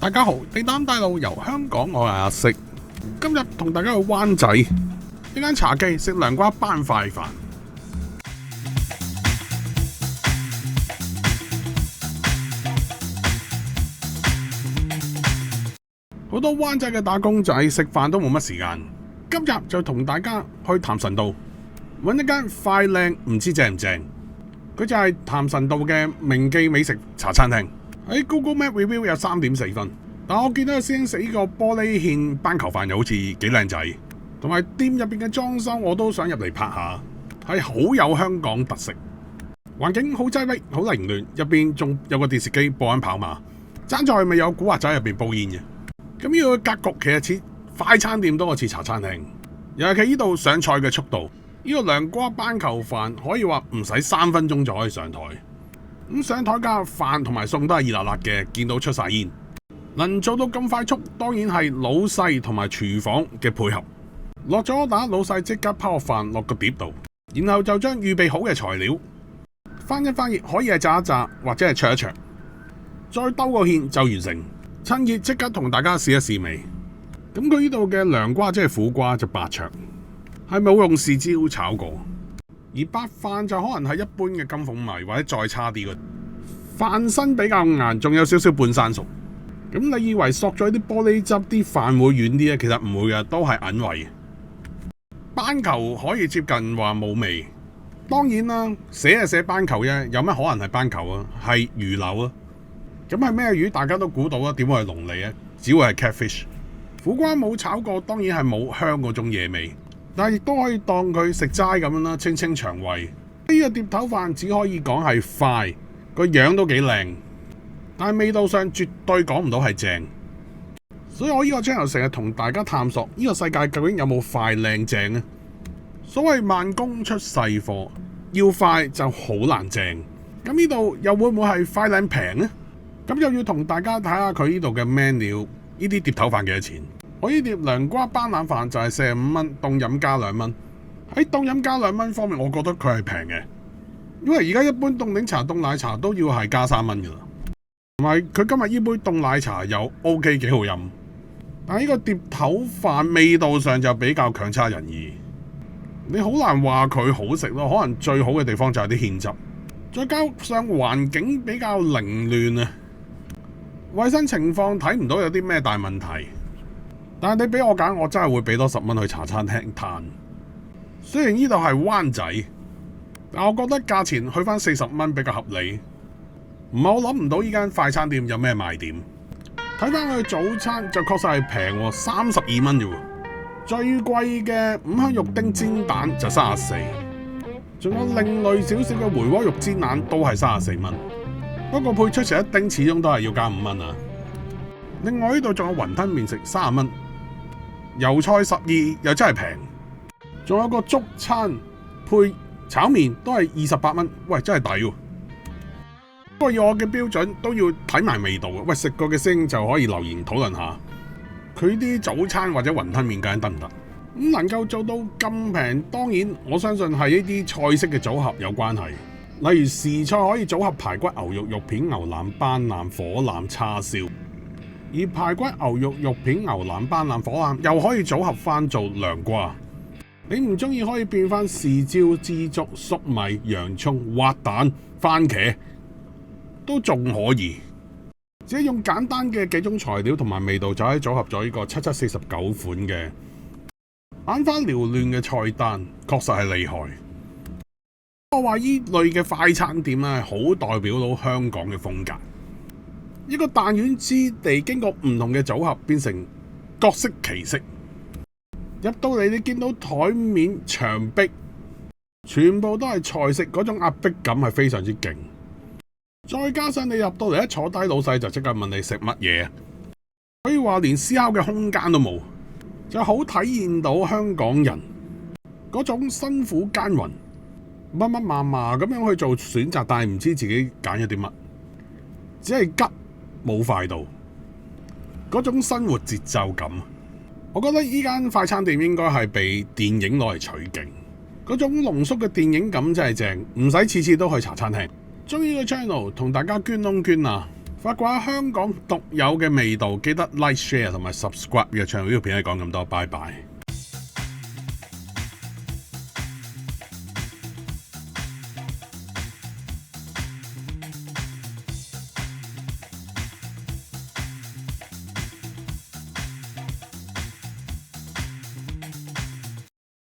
大家好，地膽帶路由香港，我係阿色。今日同大家去灣仔一間茶記食涼瓜班塊飯。好多灣仔嘅打工仔食飯都冇乜時間，今集就同大家去譚臣道揾一間快靚唔知正唔正，佢就係譚臣道嘅名記美食茶餐廳。喺 Google Map Review 有3.4分，但我見到個師兄食呢個玻璃芡班球飯又好似幾靚仔，同埋店入邊嘅裝修我都想入嚟拍下，係好有香港特色，環境好擠迫，好凌亂，入邊仲有個電視機播緊跑馬，爭在咪有古惑仔入邊煲煙嘅。咁呢個格局其實似快餐店多過似茶餐廳，尤其呢度上菜嘅速度，呢個涼瓜班球飯可以話唔使3分鐘就可以上台。咁上台嘅飯同埋餸都係熱辣辣嘅，見到出晒煙，能做到咁快速，當然係老細同埋廚房嘅配合。落咗打，老細即刻拋個飯落個碟度，然後就將預備好嘅材料翻一翻熱，可以係炸一炸或者係灼一灼，再兜個芡就完成。趁熱即刻同大家試一試味。咁佢呢度嘅涼瓜即係苦瓜就白灼，係冇用豉椒炒過。而白飯就可能係一般嘅金鳳米或者再差啲嘅飯身比較硬，仲有少少半生熟。咁你以為索咗啲玻璃汁啲飯會軟啲咧？其實唔會嘅，都係韌味。班球可以接近話冇味，當然啦，寫就寫班球啫，有乜可能係班球啊？係魚柳啊！咁係咩魚？大家都估到啦，點會係龍脷啊？只會係 catfish。苦瓜冇炒過，當然係冇香嗰種野味。但係亦都可以當佢食齋咁樣啦，清清腸胃。呢個碟頭飯只可以講係快，個樣都幾靚，但係味道上絕對講唔到係正。所以我呢個 channel 成日同大家探索呢個世界究竟有冇快靚正呢？所謂慢工出細貨，要快就好難正。咁呢度又會唔會係快靚平呢？咁又要同大家睇下佢呢度嘅 menu， 呢啲碟頭飯幾多錢？我呢碟涼瓜班腩飯就係45蚊，凍飲加2蚊。喺凍飲加2蚊方面，我覺得佢係平嘅，因為而家一般凍檸茶、凍奶茶都要係加3蚊噶啦。同埋佢今日呢杯凍奶茶又 OK 幾好飲，但係呢個碟頭飯味道上就比較強差人意。你好難話佢好食咯，可能最好嘅地方就係啲芡汁，再加上環境比較凌亂啊，衛生情況睇唔到有啲咩大問題。但係你俾我揀，我真係會俾多10蚊去茶餐廳嘆。雖然呢度係灣仔，但我覺得價錢去翻40蚊比較合理。唔係我諗唔到呢間快餐店有咩賣點。睇翻佢早餐就確實係平喎，32蚊啫喎。最貴嘅五香肉丁煎蛋就34，仲有另類少少嘅回鍋肉煎蛋都係34蚊。不過配出前一丁始終都係要加5蚊啊。另外呢度仲有雲吞麵食30蚊。油菜12又真係平，仲有個粥餐配炒麵都係28蚊，喂真係抵喎！不過以我嘅標準都要睇埋味道嘅，喂食過嘅聲就可以留言討論下，佢啲早餐或者雲吞麵究竟得唔得？咁能夠做到咁平，當然我相信係一啲菜式嘅組合有關係，例如時菜可以組合排骨、牛肉、肉片、牛腩、班腩、火腩、叉燒。而排骨、牛肉、肉片、牛腩、班腩、火腩又可以組合翻做涼瓜。你唔中意可以變翻豉椒、枝竹、粟米、洋葱、滑蛋、番茄都仲可以。只係用簡單嘅幾種材料同埋味道就可以組合咗呢個7749款嘅眼花繚亂嘅菜單，確實係厲害。我話呢類嘅快餐店咧，好代表到香港嘅風格。一個彈丸之地，經過唔同嘅組合變成各色其色。入到嚟你見到台面牆壁全部都係菜式，嗰種壓迫感係非常之勁。再加上你入到嚟一坐低，老細就即刻問你食乜嘢，可以話連思考嘅空間都冇，就好體現到香港人嗰種辛苦耕耘、乜乜麻麻咁樣去做選擇，但係唔知自己揀咗啲乜，只係急冇快到嗰種生活節奏感。我覺得呢間快餐店應該係被電影攞嚟取景，嗰種濃縮嘅電影感真係正，唔使次次都去茶餐廳。中意個 channel 同大家捐窿捐啊，發掘下香港獨有嘅味道，記得 like、share 同埋 subscribe 嘅 channel。呢條片係講咁多，拜拜。